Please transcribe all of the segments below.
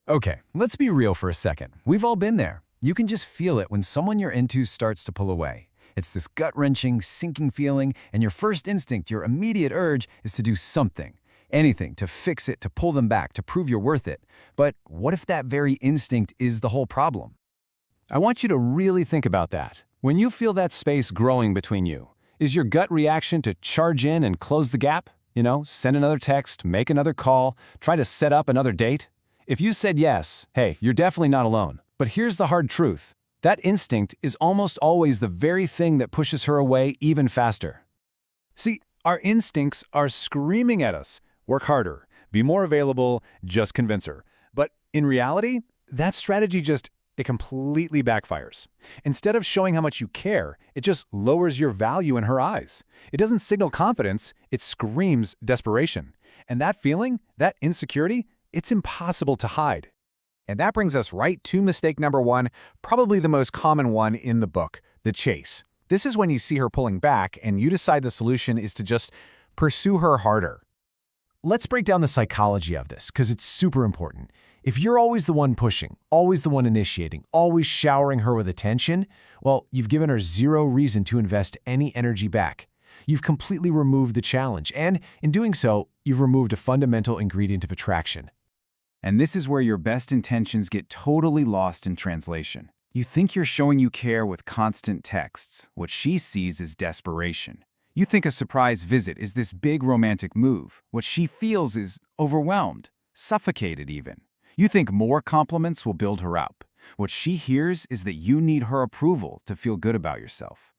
Okay, let's be real for a second. We've all been there. You can just feel it when someone you're into starts to pull away. It's this gut-wrenching, sinking feeling, and your first instinct, your immediate urge, is to do something. Anything to fix it, to pull them back, to prove you're worth it. But what if that very instinct is the whole problem? I want you to really think about that. When you feel that space growing between you, is your gut reaction to charge in and close the gap? Send another text, make another call, try to set up another date? If you said yes, hey, you're definitely not alone. But here's the hard truth. That instinct is almost always the very thing that pushes her away even faster. See, our instincts are screaming at us. Work harder, be more available, just convince her. But in reality, that strategy it completely backfires. Instead of showing how much you care, it just lowers your value in her eyes. It doesn't signal confidence, it screams desperation. And that feeling, that insecurity, it's impossible to hide. And that brings us right to mistake number 1, probably the most common one in the book, the chase. This is when you see her pulling back and you decide the solution is to just pursue her harder. Let's break down the psychology of this, because it's super important. If you're always the one pushing, always the one initiating, always showering her with attention, well, you've given her zero reason to invest any energy back. You've completely removed the challenge, and in doing so, you've removed a fundamental ingredient of attraction. And this is where your best intentions get totally lost in translation. You think you're showing you care with constant texts. What she sees is desperation. You think a surprise visit is this big romantic move. What she feels is overwhelmed, suffocated even. You think more compliments will build her up. What she hears is that you need her approval to feel good about yourself.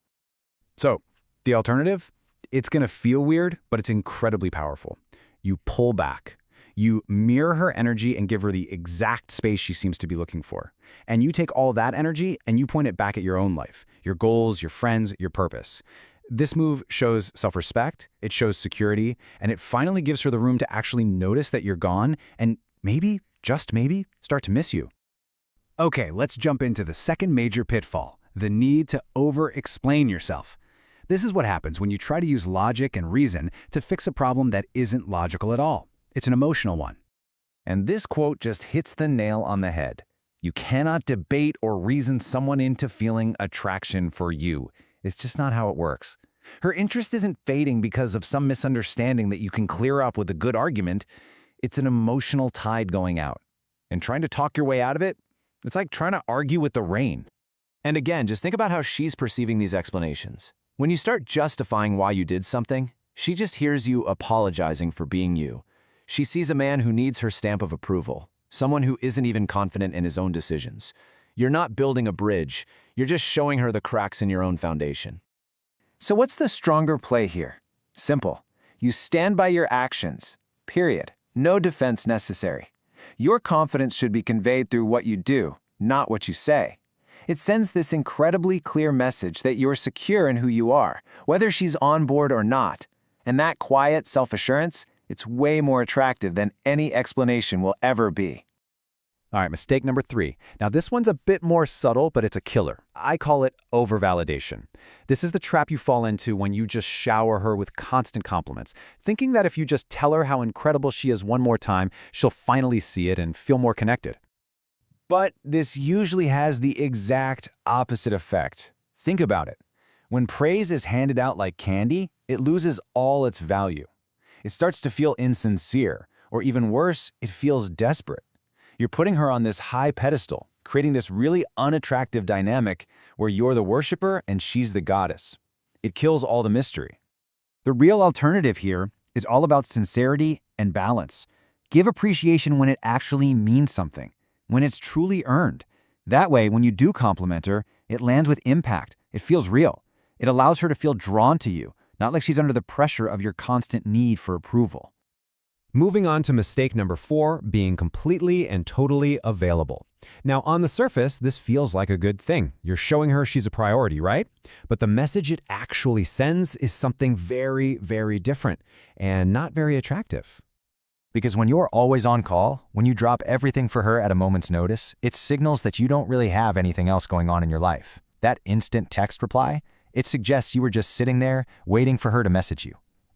So, the alternative? It's going to feel weird, but it's incredibly powerful. You pull back. You mirror her energy and give her the exact space she seems to be looking for. And you take all that energy and you point it back at your own life, your goals, your friends, your purpose. This move shows self-respect, it shows security, and it finally gives her the room to actually notice that you're gone and maybe, just maybe, start to miss you. Okay, let's jump into the second major pitfall, the need to over-explain yourself. This is what happens when you try to use logic and reason to fix a problem that isn't logical at all. It's an emotional one. And this quote just hits the nail on the head. You cannot debate or reason someone into feeling attraction for you. It's just not how it works. Her interest isn't fading because of some misunderstanding that you can clear up with a good argument. It's an emotional tide going out. And trying to talk your way out of it, it's like trying to argue with the rain. And again, just think about how she's perceiving these explanations. When you start justifying why you did something, she just hears you apologizing for being you. She sees a man who needs her stamp of approval, someone who isn't even confident in his own decisions. You're not building a bridge, you're just showing her the cracks in your own foundation. So what's the stronger play here? Simple. You stand by your actions, period. No defense necessary. Your confidence should be conveyed through what you do, not what you say. It sends this incredibly clear message that you're secure in who you are, whether she's on board or not. And that quiet self-assurance, it's way more attractive than any explanation will ever be. All right, mistake number 3. Now this one's a bit more subtle, but it's a killer. I call it over-validation. This is the trap you fall into when you just shower her with constant compliments, thinking that if you just tell her how incredible she is one more time, she'll finally see it and feel more connected. But this usually has the exact opposite effect. Think about it. When praise is handed out like candy, it loses all its value. It starts to feel insincere, or even worse, it feels desperate. You're putting her on this high pedestal, creating this really unattractive dynamic where you're the worshiper and she's the goddess. It kills all the mystery. The real alternative here is all about sincerity and balance. Give appreciation when it actually means something, when it's truly earned. That way, when you do compliment her, it lands with impact. It feels real. It allows her to feel drawn to you, not like she's under the pressure of your constant need for approval. Moving on to mistake number 4, being completely and totally available. Now, on the surface, this feels like a good thing. You're showing her she's a priority, right? But the message it actually sends is something very, very different and not very attractive. Because when you're always on call, when you drop everything for her at a moment's notice, it signals that you don't really have anything else going on in your life. That instant text reply, it suggests you were just sitting there waiting for her to message you.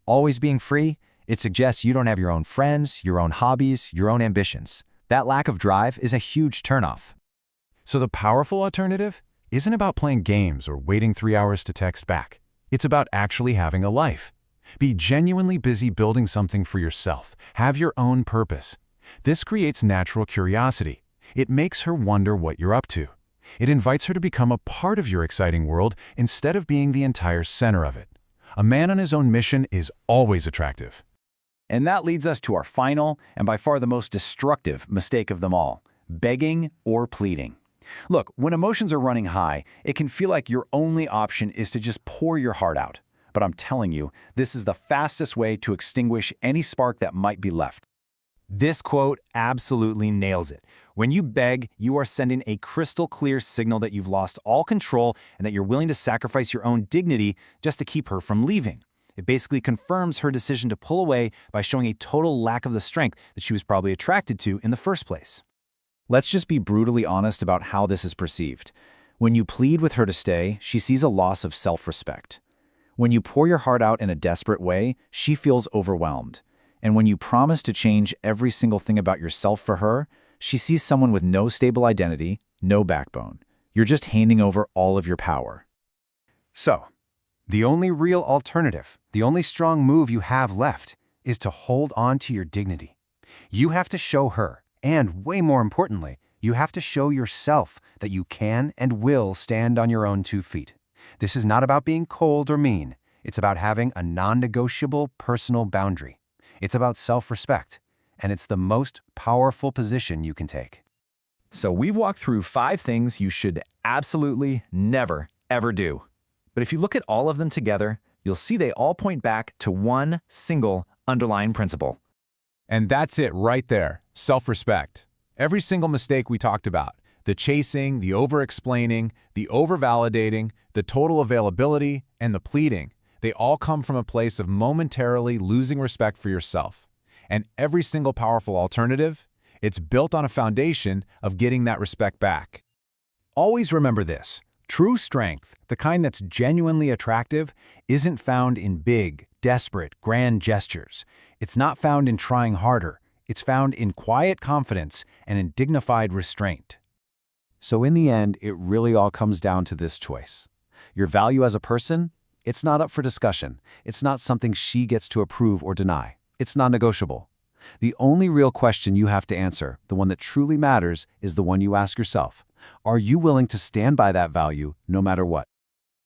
Always being free, it suggests you don't have your own friends, your own hobbies, your own ambitions. That lack of drive is a huge turnoff. So the powerful alternative isn't about playing games or waiting 3 hours to text back. It's about actually having a life. Be genuinely busy building something for yourself. Have your own purpose. This creates natural curiosity. It makes her wonder what you're up to. It invites her to become a part of your exciting world instead of being the entire center of it. A man on his own mission is always attractive. And that leads us to our final and by far the most destructive mistake of them all: begging or pleading. Look, when emotions are running high, it can feel like your only option is to just pour your heart out. But I'm telling you, this is the fastest way to extinguish any spark that might be left. This quote absolutely nails it. When you beg, you are sending a crystal clear signal that you've lost all control and that you're willing to sacrifice your own dignity just to keep her from leaving. It basically confirms her decision to pull away by showing a total lack of the strength that she was probably attracted to in the first place. Let's just be brutally honest about how this is perceived. When you plead with her to stay, she sees a loss of self-respect. When you pour your heart out in a desperate way, she feels overwhelmed. And when you promise to change every single thing about yourself for her, she sees someone with no stable identity, no backbone. You're just handing over all of your power. So, the only real alternative, the only strong move you have left, is to hold on to your dignity. You have to show her, and way more importantly, you have to show yourself that you can and will stand on your own 2 feet. This is not about being cold or mean. It's about having a non-negotiable personal boundary. It's about self-respect, and it's the most powerful position you can take. So we've walked through 5 things you should absolutely never, ever do. But if you look at all of them together, you'll see they all point back to one single underlying principle. And that's it right there, self-respect. Every single mistake we talked about, the chasing, the over-explaining, the over-validating, the total availability, and the pleading, they all come from a place of momentarily losing respect for yourself. And every single powerful alternative, it's built on a foundation of getting that respect back. Always remember this. True strength, the kind that's genuinely attractive, isn't found in big, desperate, grand gestures. It's not found in trying harder. It's found in quiet confidence and in dignified restraint. So in the end, it really all comes down to this choice. Your value as a person, it's not up for discussion. It's not something she gets to approve or deny. It's non-negotiable. The only real question you have to answer, the one that truly matters, is the one you ask yourself. Are you willing to stand by that value no matter what?